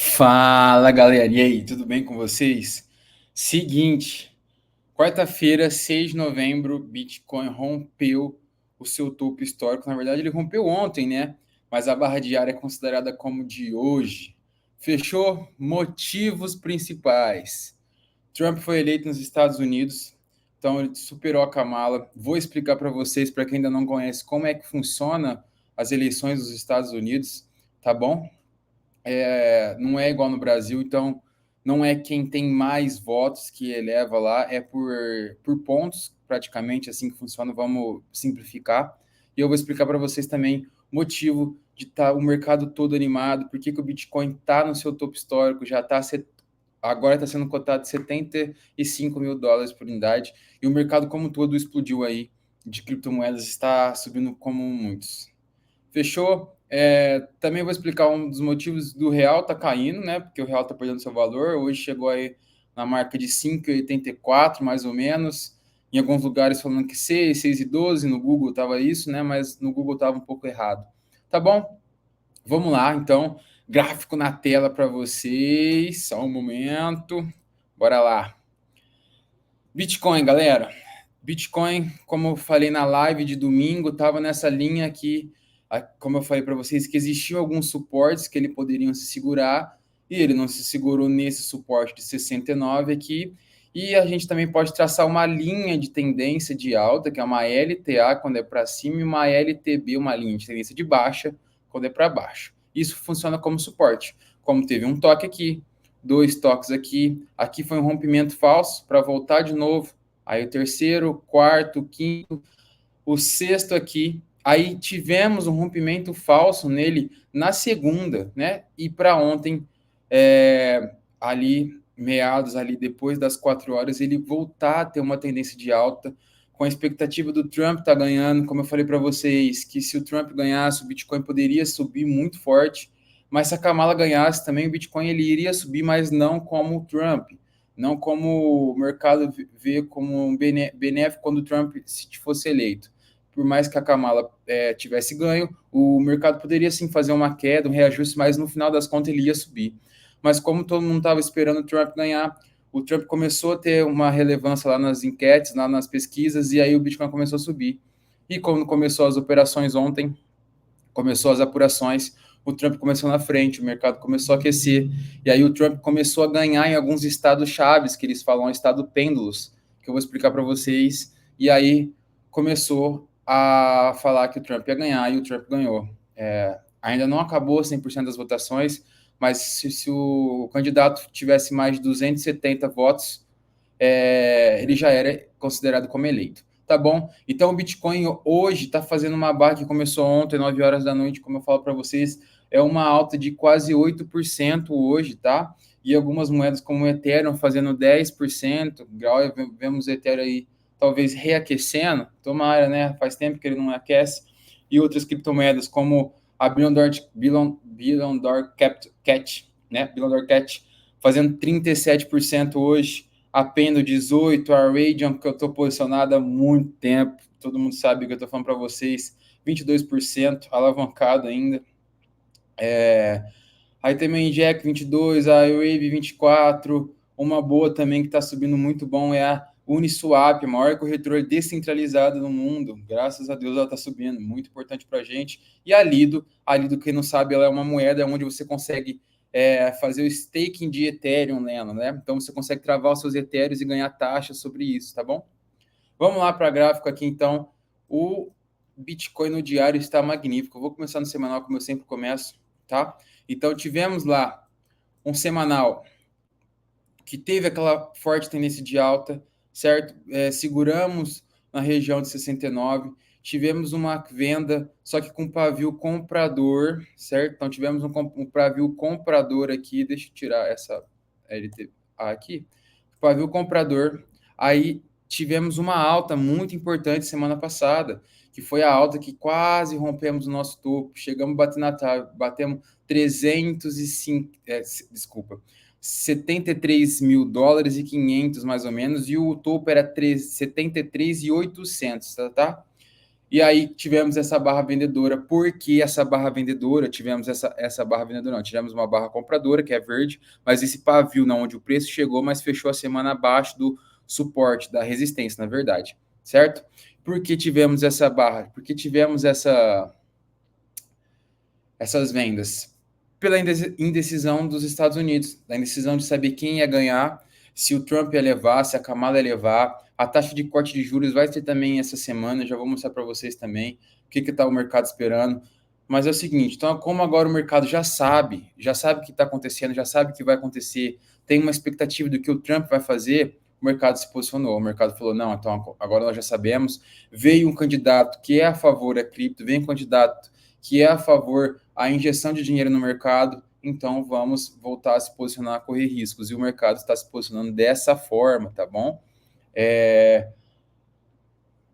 Fala, galera. E aí, tudo bem com vocês? Seguinte, quarta-feira, 6 de novembro, Bitcoin rompeu o seu topo histórico. Na verdade, ele rompeu ontem, né? Mas a barra diária é considerada como de hoje. Fechou? Motivos principais. Trump foi eleito nos Estados Unidos, então ele superou a Kamala. Vou explicar para vocês, para quem ainda não conhece, como é que funciona as eleições dos Estados Unidos, tá bom? Não é igual no Brasil, então não é quem tem mais votos que eleva lá, é por pontos, praticamente assim que funciona. Vamos simplificar. E eu vou explicar para vocês também o motivo de estar o mercado todo animado, por que o Bitcoin está no seu topo histórico, já está agora está sendo cotado US$ 75.000 por unidade, e o mercado como um todo explodiu aí de criptomoedas, está subindo como muitos. Fechou? Também vou explicar um dos motivos do real tá caindo, né? Porque o real tá perdendo seu valor. Hoje chegou aí na marca de 5,84, mais ou menos. Em alguns lugares falando que 6, 6,12, no Google tava isso, né? Mas no Google tava um pouco errado. Tá bom? Vamos lá, então. Gráfico na tela para vocês. Só um momento. Bora lá. Bitcoin, galera. Bitcoin, como eu falei na live de domingo, estava nessa linha aqui, como eu falei para vocês, que existiam alguns suportes que ele poderiam se segurar, e ele não se segurou nesse suporte de 69 aqui. E a gente também pode traçar uma linha de tendência de alta, que é uma LTA quando é para cima, e uma LTB, uma linha de tendência de baixa, quando é para baixo. Isso funciona como suporte. Como teve um toque aqui, dois toques aqui, aqui foi um rompimento falso para voltar de novo. Aí o terceiro, quarto, quinto, o sexto aqui. Aí tivemos um rompimento falso nele na segunda, né? E para ontem, ali, meados ali depois das 4 horas, ele voltar a ter uma tendência de alta, com a expectativa do Trump estar ganhando. Como eu falei para vocês, que se o Trump ganhasse, o Bitcoin poderia subir muito forte. Mas se a Kamala ganhasse também, o Bitcoin ele iria subir, mas não como o Trump, não como o mercado vê como um benéfico quando o Trump fosse eleito. Por mais que a Kamala tivesse ganho, o mercado poderia sim fazer uma queda, um reajuste, mas no final das contas ele ia subir. Mas como todo mundo estava esperando o Trump ganhar, o Trump começou a ter uma relevância lá nas enquetes, lá nas pesquisas, e aí o Bitcoin começou a subir. E quando começou as operações ontem, começou as apurações, o Trump começou na frente, o mercado começou a aquecer, e aí o Trump começou a ganhar em alguns estados chaves, que eles falam estado pêndulos, que eu vou explicar para vocês, e aí começou a falar que o Trump ia ganhar, e o Trump ganhou. Ainda não acabou 100% das votações, mas se o candidato tivesse mais de 270 votos, ele já era considerado como eleito. Tá bom? Então o Bitcoin hoje está fazendo uma barra que começou ontem, 9 horas da noite, como eu falo para vocês, é uma alta de quase 8% hoje, tá? E algumas moedas como o Ethereum fazendo 10%, vemos o Ethereum aí talvez reaquecendo, tomara, né? Faz tempo que ele não aquece. E outras criptomoedas como a Billion Dollar Cat, né? Billion Dollar Cat fazendo 37% hoje, a Pendo 18%, a Radiant, que eu estou posicionado há muito tempo, todo mundo sabe que eu estou falando para vocês, 22%, alavancado ainda. Aí também a Inject 22%, a Wave 24%, uma boa também que está subindo muito bom é a Uniswap, a maior corretora descentralizada do mundo. Graças a Deus ela está subindo, muito importante para a gente. E a Lido, quem não sabe, ela é uma moeda onde você consegue fazer o staking de Ethereum nela, né? Então você consegue travar os seus Ethereums e ganhar taxa sobre isso, tá bom? Vamos lá para gráfico aqui, então. O Bitcoin no diário está magnífico. Eu vou começar no semanal, como eu sempre começo, tá? Então tivemos lá um semanal que teve aquela forte tendência de alta, certo? Seguramos na região de 69, tivemos uma venda, só que com pavio comprador, certo? Então tivemos um pavio comprador aqui, deixa eu tirar essa LT aqui, pavio comprador, aí tivemos uma alta muito importante semana passada, que foi a alta que quase rompemos o nosso topo, chegamos a bater batemos 305, desculpa, US$ 73.000 e 500 mais ou menos, e o topo era 73.800, tá? E aí tivemos essa barra vendedora. Por que essa barra vendedora? Tivemos essa barra vendedora, não. Tivemos uma barra compradora, que é verde, mas esse pavio, não, onde o preço chegou, mas fechou a semana abaixo do suporte, da resistência, na verdade. Certo? Por que tivemos essa barra? Porque tivemos essas vendas? Pela indecisão dos Estados Unidos, da indecisão de saber quem ia ganhar, se o Trump ia levar, se a Kamala ia levar. A taxa de corte de juros vai ter também essa semana, já vou mostrar para vocês também o que está o mercado esperando. Mas é o seguinte, então, como agora o mercado já sabe o que está acontecendo, já sabe o que vai acontecer, tem uma expectativa do que o Trump vai fazer, o mercado se posicionou, o mercado falou, não, então agora nós já sabemos, veio um candidato que é a favor da cripto, veio um candidato que é a favor a injeção de dinheiro no mercado, então vamos voltar a se posicionar a correr riscos. E o mercado está se posicionando dessa forma, tá bom? É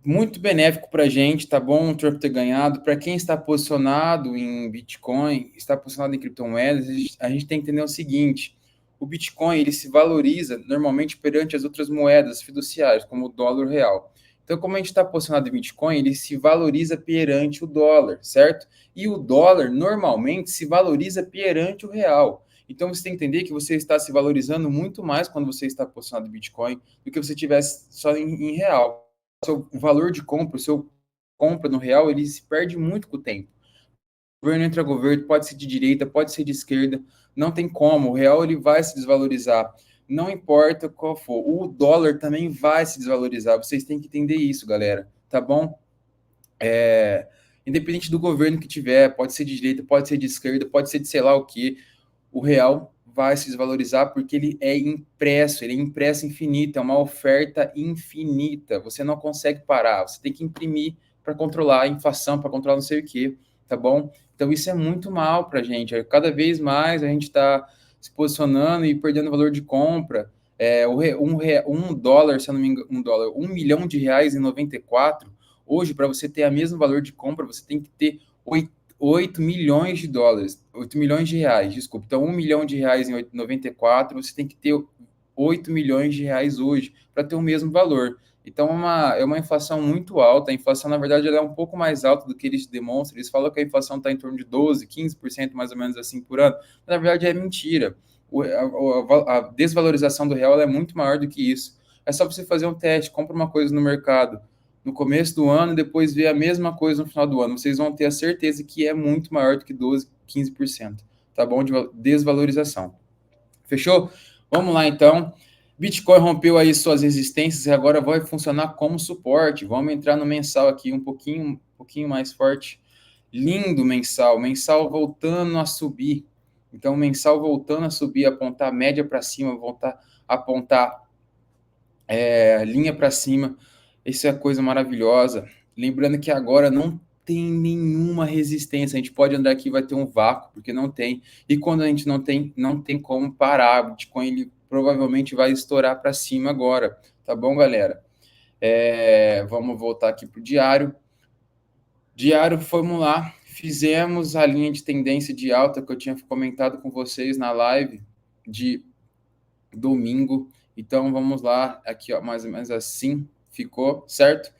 muito benéfico para a gente, tá bom? O Trump ter ganhado. Para quem está posicionado em Bitcoin, está posicionado em criptomoedas, a gente tem que entender o seguinte: o Bitcoin ele se valoriza normalmente perante as outras moedas fiduciárias, como o dólar real. Então, como a gente está posicionado em Bitcoin, ele se valoriza perante o dólar, certo? E o dólar normalmente se valoriza perante o real. Então, você tem que entender que você está se valorizando muito mais quando você está posicionado em Bitcoin do que você tivesse só em real. Seu valor de compra, o seu compra no real, ele se perde muito com o tempo. Governo entra governo, pode ser de direita, pode ser de esquerda, não tem como. O real ele vai se desvalorizar, não importa qual for. O dólar também vai se desvalorizar. Vocês têm que entender isso, galera, tá bom? Independente do governo que tiver, pode ser de direita, pode ser de esquerda, pode ser de sei lá o que, o real vai se desvalorizar porque ele é impresso infinito, é uma oferta infinita. Você não consegue parar, você tem que imprimir para controlar a inflação, para controlar não sei o que, tá bom? Então isso é muito mal para a gente. Cada vez mais a gente está se posicionando e perdendo valor de compra. Um dólar, se eu não me engano, R$ 1 milhão em 94. Hoje, para você ter o mesmo valor de compra, você tem que ter 8 milhões de dólares, 8 milhões de reais, desculpa. Então, R$ 1 milhão em 94, você tem que ter 8 milhões de reais hoje para ter o mesmo valor. Então, é uma inflação muito alta. A inflação, na verdade, ela é um pouco mais alta do que eles demonstram. Eles falam que a inflação está em torno de 12, 15%, mais ou menos assim, por ano. Mas, na verdade, é mentira. A desvalorização do real é muito maior do que isso. É só você fazer um teste, compra uma coisa no mercado no começo do ano e depois ver a mesma coisa no final do ano. Vocês vão ter a certeza que é muito maior do que 12, 15%, tá bom? De desvalorização. Fechou? Vamos lá, então. Bitcoin rompeu aí suas resistências e agora vai funcionar como suporte. Vamos entrar no mensal aqui um pouquinho mais forte. Lindo mensal. Mensal voltando a subir. Então, mensal voltando a subir, apontar média para cima, voltar a apontar linha para cima. Isso é coisa maravilhosa. Lembrando que agora não tem nenhuma resistência. A gente pode andar aqui, vai ter um vácuo, porque não tem. E quando a gente não tem como parar. O Bitcoin ele provavelmente vai estourar para cima agora. Tá bom, galera? Vamos voltar aqui para o diário. Diário, vamos lá. Fizemos a linha de tendência de alta que eu tinha comentado com vocês na live de domingo. Então vamos lá, aqui ó, mais ou menos assim ficou, certo?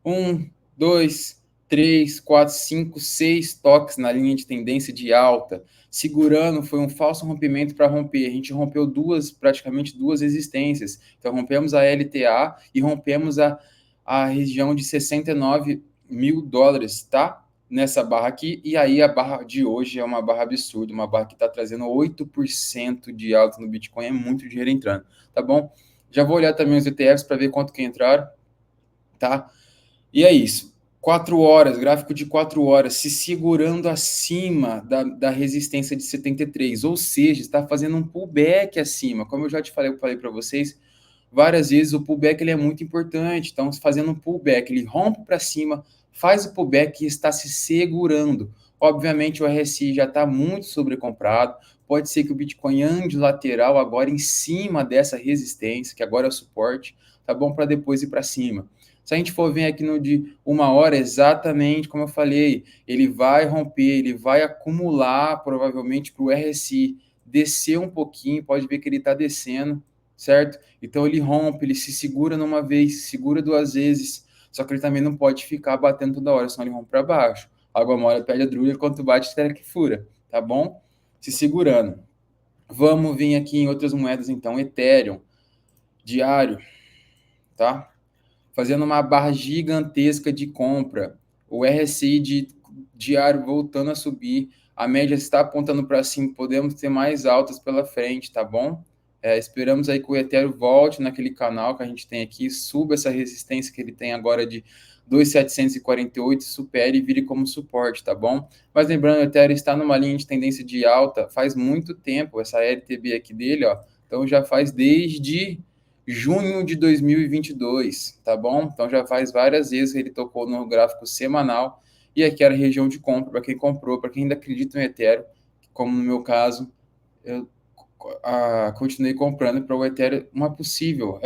1, 2, 3, 4, 5, 6 toques na linha de tendência de alta. Segurando, foi um falso rompimento para romper. A gente rompeu praticamente duas resistências. Então rompemos a LTA e rompemos a região de 69 mil dólares, tá? Nessa barra aqui, e aí a barra de hoje é uma barra absurda, uma barra que está trazendo 8% de alta no Bitcoin, é muito dinheiro entrando, tá bom? Já vou olhar também os ETFs para ver quanto que entraram, tá? E é isso. 4 horas, gráfico de 4 horas, se segurando acima da resistência de 73, ou seja, está fazendo um pullback acima. Como eu já te falei, eu falei para vocês, várias vezes o pullback ele é muito importante. Então, fazendo um pullback, ele rompe para cima, faz o pullback e está se segurando. Obviamente, o RSI já está muito sobrecomprado. Pode ser que o Bitcoin ande lateral agora em cima dessa resistência, que agora é o suporte, tá bom? Para depois ir para cima. Se a gente for ver aqui no de 1 hora, exatamente como eu falei, ele vai romper, ele vai acumular provavelmente para o RSI descer um pouquinho, pode ver que ele está descendo, certo? Então ele rompe, ele se segura numa vez, se segura duas vezes, Só que ele também não pode ficar batendo toda hora, senão ele rompe para baixo. Água mole perde a drulha, quanto bate, terra que fura, tá bom? Se segurando. Vamos vir aqui em outras moedas, então. Ethereum, diário, tá? Fazendo uma barra gigantesca de compra. O RSI diário voltando a subir. A média está apontando para cima. Podemos ter mais altas pela frente, tá bom? Esperamos aí que o Ethereum volte naquele canal que a gente tem aqui, suba essa resistência que ele tem agora de 2.748, supere e vire como suporte, tá bom? Mas lembrando, o Ethereum está numa linha de tendência de alta faz muito tempo, essa LTB aqui dele, ó, então já faz desde junho de 2022, tá bom? Então já faz várias vezes que ele tocou no gráfico semanal e aqui era a região de compra para quem comprou, para quem ainda acredita no Ethereum, como no meu caso, eu continuei comprando para o Ethereum uma possível.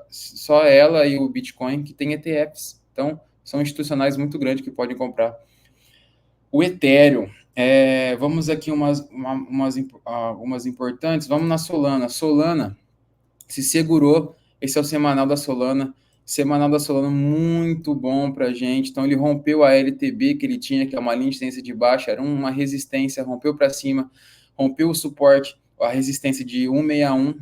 Só ela e o Bitcoin que tem ETFs. Então, são institucionais muito grandes que podem comprar. O Ethereum, vamos aqui algumas importantes. Vamos na Solana. Solana se segurou. Esse é o semanal da Solana. Semanal da Solana muito bom para a gente. Então, ele rompeu a LTB que ele tinha, que é uma linha de tendência de baixa, era uma resistência, rompeu para cima, rompeu o suporte, a resistência de 161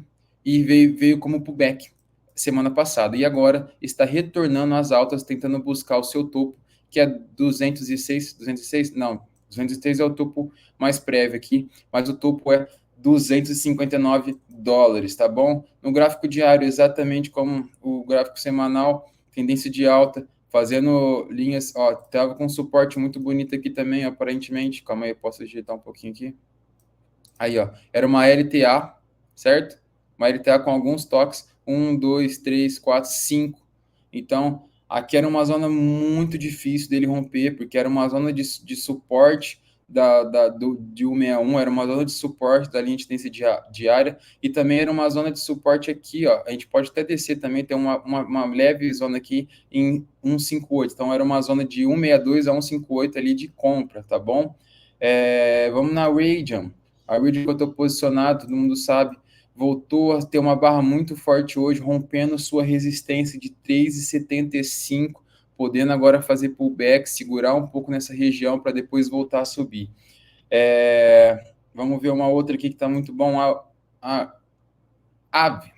e veio como pullback semana passada. E agora está retornando às altas, tentando buscar o seu topo, que é 206, não, 206 é o topo mais prévio aqui, mas o topo é $259, tá bom? No gráfico diário, exatamente como o gráfico semanal, tendência de alta, fazendo linhas, ó, tava com suporte muito bonito aqui também, aparentemente. Calma aí, eu posso digitar um pouquinho aqui. Aí, ó, era uma LTA, certo? Uma LTA com alguns toques, 1, 2, 3, 4, 5. Então, aqui era uma zona muito difícil dele romper, porque era uma zona de suporte de 161, era uma zona de suporte da linha de tendência diária, e também era uma zona de suporte aqui, ó, a gente pode até descer também, tem uma leve zona aqui em 158, então era uma zona de 162 a 158 ali de compra, tá bom? Vamos na Radian. A Radian que eu estou posicionado, todo mundo sabe, voltou a ter uma barra muito forte hoje, rompendo sua resistência de 3,75, podendo agora fazer pullback, segurar um pouco nessa região para depois voltar a subir. Vamos ver uma outra aqui que está muito bom, a Ave,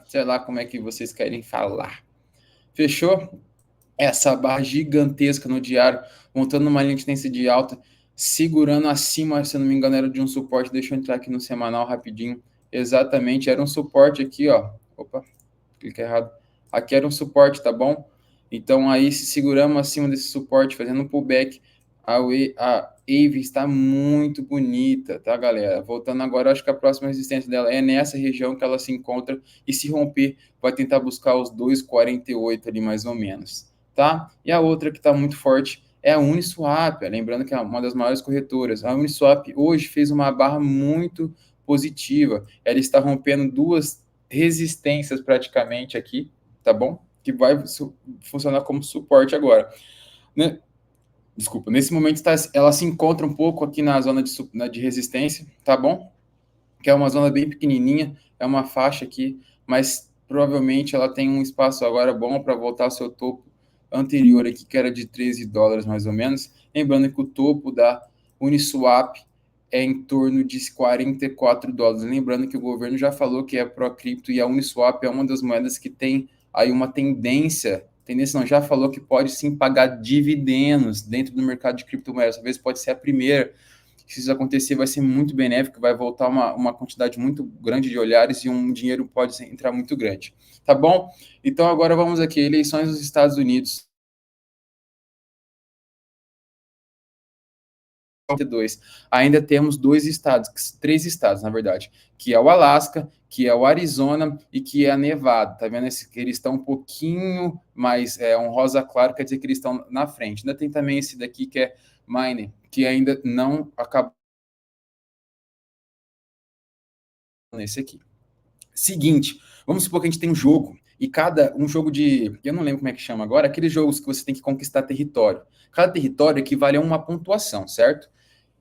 sei lá como é que vocês querem falar. Fechou? Essa barra gigantesca no diário, montando uma linha de tendência de alta, segurando acima, se eu não me engano, era de um suporte. Deixa eu entrar aqui no semanal rapidinho. Exatamente, era um suporte aqui, ó. Opa, clique errado. Aqui era um suporte, tá bom? Então aí se seguramos acima desse suporte, fazendo um pullback, a Ave está muito bonita, tá, galera? Voltando agora, acho que a próxima resistência dela é nessa região que ela se encontra, e se romper, vai tentar buscar os 2,48 ali mais ou menos, tá? E a outra que está muito forte é a Uniswap, lembrando que é uma das maiores corretoras. A Uniswap hoje fez uma barra muito positiva, ela está rompendo duas resistências praticamente aqui, tá bom? Que vai funcionar como suporte agora, né? Desculpa, nesse momento ela se encontra um pouco aqui na zona de resistência, tá bom? Que é uma zona bem pequenininha, é uma faixa aqui, mas provavelmente ela tem um espaço agora bom para voltar ao seu topo anterior aqui, que era de $13 mais ou menos. Lembrando que o topo da Uniswap é em torno de $44. Lembrando que o governo já falou que é pró-cripto e a Uniswap é uma das moedas que tem aí uma tendência não, já falou que pode sim pagar dividendos dentro do mercado de criptomoedas. Talvez pode ser a primeira. Se isso acontecer, vai ser muito benéfico, vai voltar uma quantidade muito grande de olhares e um dinheiro pode entrar muito grande. Tá bom? Então agora vamos aqui, eleições dos Estados Unidos. Ainda temos três estados, na verdade, que é o Alasca, que é o Arizona e que é a Nevada. Tá vendo? Eles estão um pouquinho mais, um rosa claro, quer dizer que eles estão na frente. Ainda tem também esse daqui que é Maine, que ainda não acabou nesse aqui. Seguinte, vamos supor que a gente tem um jogo, e um jogo eu não lembro como é que chama agora, aqueles jogos que você tem que conquistar território. Cada território equivale a uma pontuação, certo?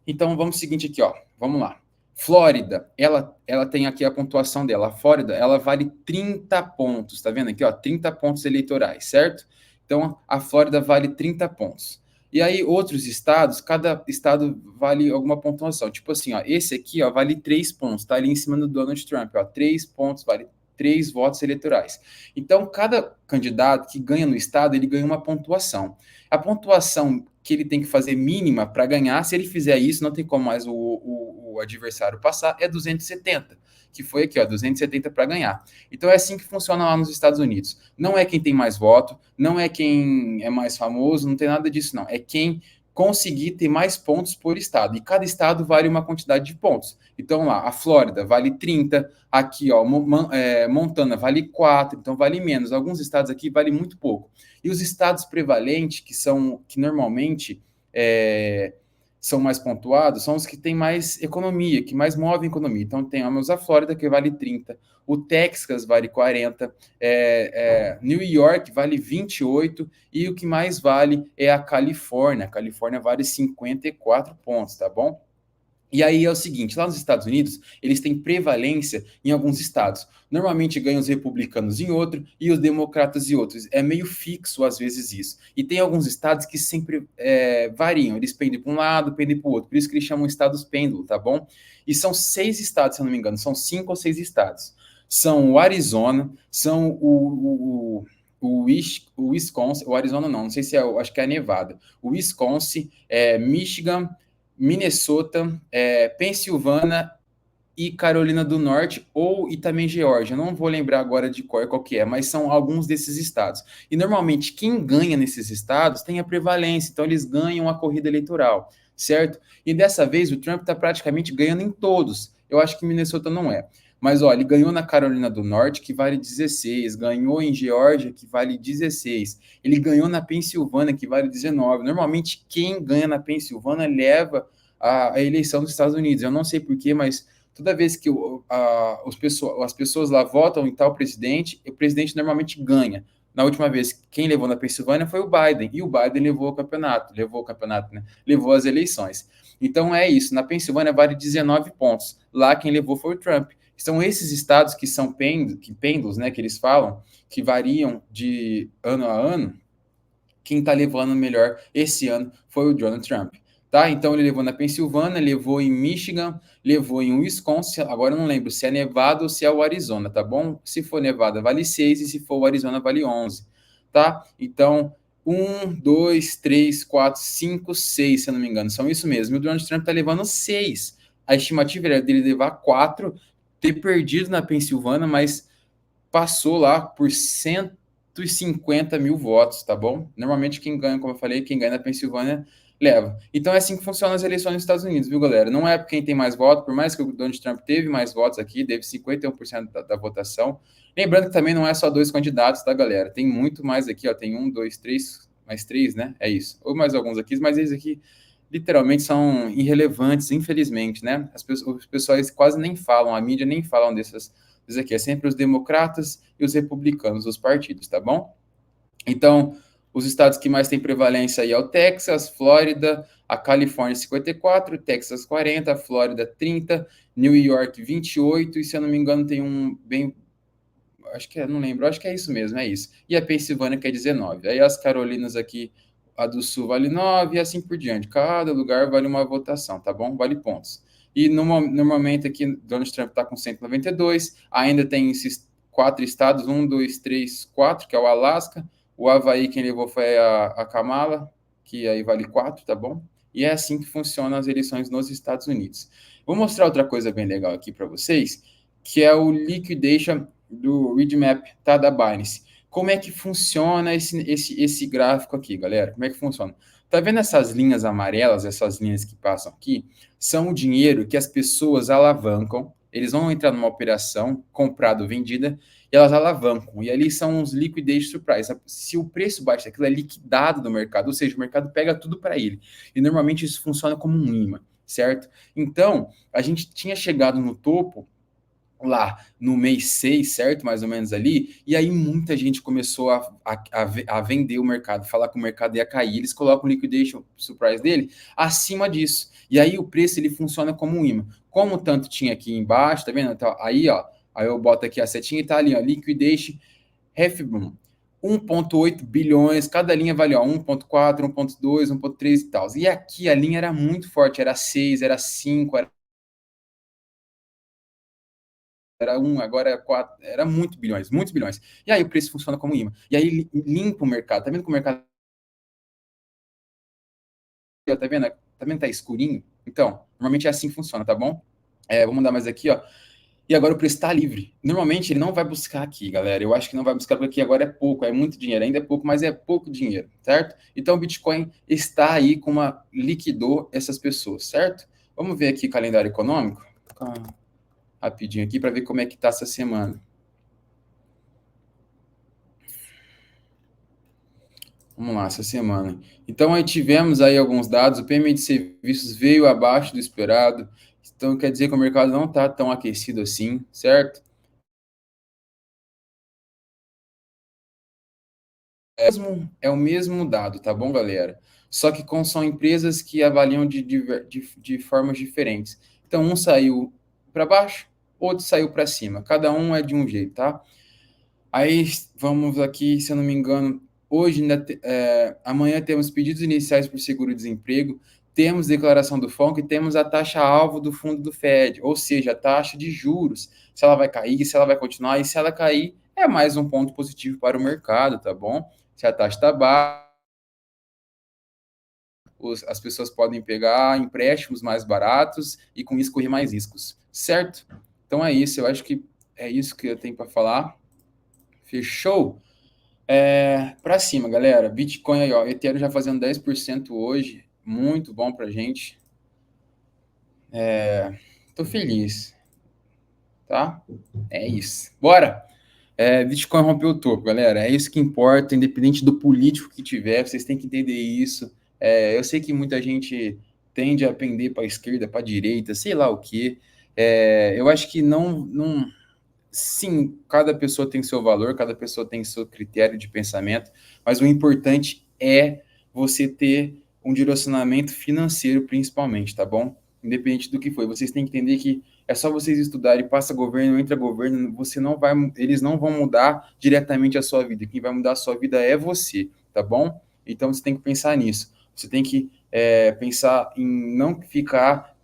Então, vamos ao seguinte aqui, ó. Vamos lá. Flórida, ela tem aqui a pontuação dela. A Flórida, ela vale 30 pontos, tá vendo aqui, ó, 30 pontos eleitorais, certo? Então, a Flórida vale 30 pontos. E aí, outros estados, cada estado vale alguma pontuação. Tipo assim, ó, esse aqui, ó, vale 3 pontos, tá ali em cima do Donald Trump, ó, 3 pontos, vale 3 votos eleitorais. Então, cada candidato que ganha no estado, ele ganha uma pontuação. A pontuação que ele tem que fazer mínima para ganhar, se ele fizer isso, não tem como mais o adversário passar, é 270, que foi aqui, ó, 270 para ganhar. Então é assim que funciona lá nos Estados Unidos. Não é quem tem mais voto, não é quem é mais famoso, não tem nada disso, não. É quem conseguir ter mais pontos por estado. E cada estado vale uma quantidade de pontos. Então lá, a Flórida vale 30, aqui, ó, Montana vale 4, então vale menos. Alguns estados aqui vale muito pouco. E os estados prevalentes, que normalmente são mais pontuados, são os que têm mais economia, que mais movem economia. Então temos a Flórida, que vale 30, o Texas vale 40, New York vale 28, e o que mais vale é a Califórnia. A Califórnia vale 54 pontos, tá bom? E aí é o seguinte, lá nos Estados Unidos, eles têm prevalência em alguns estados. Normalmente ganham os republicanos em outro e os democratas em outros. É meio fixo, às vezes, isso. E tem alguns estados que sempre variam. Eles pendem para um lado, pendem para o outro. Por isso que eles chamam estados pêndulo, tá bom? E são 6 estados, se eu não me engano. São 5 ou 6 estados. São o Arizona, são o Wisconsin, o Arizona não sei se acho que é a Nevada. O Wisconsin, Michigan, Minnesota, Pensilvânia e Carolina do Norte, e também Geórgia. Não vou lembrar agora de qual que é, mas são alguns desses estados. E normalmente quem ganha nesses estados tem a prevalência, então eles ganham a corrida eleitoral, certo? E dessa vez o Trump está praticamente ganhando em todos. Eu acho que Minnesota não é. Mas olha, ele ganhou na Carolina do Norte, que vale 16, ganhou em Geórgia, que vale 16, ele ganhou na Pensilvânia, que vale 19. Normalmente, quem ganha na Pensilvânia leva a eleição dos Estados Unidos. Eu não sei porquê, mas toda vez que as pessoas lá votam em tal presidente, o presidente normalmente ganha. Na última vez, quem levou na Pensilvânia foi o Biden, e o Biden levou o campeonato, né? Levou as eleições. Então é isso, na Pensilvânia vale 19 pontos, lá quem levou foi o Trump. São esses estados que são pêndulos, né, que eles falam, que variam de ano a ano. Quem está levando melhor esse ano foi o Donald Trump. Tá? Então ele levou na Pensilvânia, levou em Michigan, levou em Wisconsin, agora eu não lembro se é Nevada ou se é o Arizona, tá bom? Se for Nevada vale 6 e se for o Arizona vale 11, tá? Então, 1, 2, 3, 4, 5, 6, se eu não me engano, são isso mesmo. E o Donald Trump está levando 6. A estimativa era dele levar 4, ter perdido na Pensilvânia, mas passou lá por 150 mil votos, tá bom? Normalmente quem ganha, como eu falei, quem ganha na Pensilvânia leva. Então é assim que funcionam as eleições nos Estados Unidos, viu, galera? Não é quem tem mais votos, por mais que o Donald Trump teve mais votos aqui, teve 51% da votação. Lembrando que também não é só 2 candidatos, tá, galera? Tem muito mais aqui, ó. Tem 1, 2, 3, mais 3, né? É isso. Ou mais alguns aqui, mas eles aqui literalmente são irrelevantes, infelizmente, né? Os pessoas quase nem falam, a mídia nem falam isso aqui. É sempre os democratas e os republicanos, os partidos, tá bom? Então, os estados que mais têm prevalência aí é o Texas, Flórida, a Califórnia 54, Texas 40, Flórida 30, New York 28, e se eu não me engano tem um bem, acho que não lembro, acho que é isso mesmo, é isso. E a Pensilvânia que é 19. Aí as Carolinas aqui, a do Sul vale 9 e assim por diante. Cada lugar vale uma votação, tá bom? Vale pontos. E no momento aqui, Donald Trump está com 192, ainda tem esses 4 estados, 1, 2, 3, 4, que é o Alasca, o Havaí, quem levou foi a Kamala, que aí vale 4, tá bom? E é assim que funcionam as eleições nos Estados Unidos. Vou mostrar outra coisa bem legal aqui para vocês, que é o liquidation do Readmap, tá, da Binance. Como é que funciona esse gráfico aqui, galera? Como é que funciona? Tá vendo essas linhas amarelas, essas linhas que passam aqui? São o dinheiro que as pessoas alavancam, eles vão entrar numa operação, comprado, vendida, e elas alavancam. E ali são os liquidation surprise. Se o preço bate, aquilo é liquidado do mercado, ou seja, o mercado pega tudo para ele. E normalmente isso funciona como um imã, certo? Então, a gente tinha chegado no topo lá no mês 6, certo? Mais ou menos ali. E aí muita gente começou a vender o mercado, falar que o mercado ia cair. Eles colocam o liquidation surprise dele acima disso. E aí o preço ele funciona como um imã. Como tanto tinha aqui embaixo, tá vendo? Então, aí, ó, aí eu boto aqui a setinha e tá ali, ó, liquidation Hefboom. 1,8 bilhões, cada linha vale 1,4, 1,2, 1,3 e tal. E aqui a linha era muito forte, era 6, era 5, era 1, agora é 4, era muito bilhões, muitos bilhões. E aí o preço funciona como imã. E aí limpa o mercado. Tá vendo que o mercado, tá vendo? Tá vendo que tá escurinho? Então, normalmente é assim que funciona, tá bom? Vou mandar mais aqui, ó. E agora o preço está livre. Normalmente ele não vai buscar aqui, galera. Eu acho que não vai buscar porque aqui agora é pouco, é muito dinheiro. Ainda é pouco, mas é pouco dinheiro, certo? Então o Bitcoin está aí com uma liquidou essas pessoas, certo? Vamos ver aqui o calendário econômico. Rapidinho aqui para ver como é que está essa semana. Vamos lá, essa semana. Então, aí tivemos aí alguns dados, o PMI de serviços veio abaixo do esperado, então quer dizer que o mercado não está tão aquecido assim, certo? É o mesmo dado, tá bom, galera? Só que são empresas que avaliam de formas diferentes. Então, um saiu para baixo, outro saiu para cima. Cada um é de um jeito, tá? Aí vamos aqui, se eu não me engano, hoje, amanhã temos pedidos iniciais por seguro-desemprego, temos declaração do FONC e temos a taxa-alvo do fundo do Fed, ou seja, a taxa de juros, se ela vai cair, se ela vai continuar, e se ela cair, é mais um ponto positivo para o mercado, tá bom? Se a taxa está baixa, as pessoas podem pegar empréstimos mais baratos e com isso correr mais riscos, certo? Então é isso, eu acho que é isso que eu tenho para falar. Fechou? Para cima, galera. Bitcoin aí, ó. Ethereum já fazendo 10% hoje. Muito bom pra gente. Tô feliz, tá? É isso. Bora! Bitcoin rompeu o topo, galera. É isso que importa, independente do político que tiver, vocês têm que entender isso. Eu sei que muita gente tende a pender para a esquerda, para a direita, sei lá o quê. Eu acho que não. Sim, cada pessoa tem seu valor, cada pessoa tem seu critério de pensamento, mas o importante é você ter um direcionamento financeiro, principalmente, tá bom? Independente do que foi. Vocês têm que entender que é só vocês estudarem, passa governo, entra governo, você não vai, eles não vão mudar diretamente a sua vida. Quem vai mudar a sua vida é você, tá bom? Então você tem que pensar nisso. Você tem que pensar em não ficar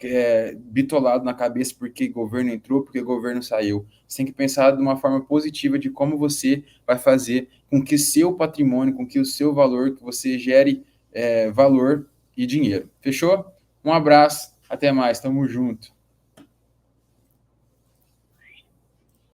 bitolado na cabeça porque governo entrou, porque governo saiu. Você tem que pensar de uma forma positiva de como você vai fazer com que seu patrimônio, com que o seu valor, que você gere valor e dinheiro. Fechou? Um abraço, até mais, tamo junto.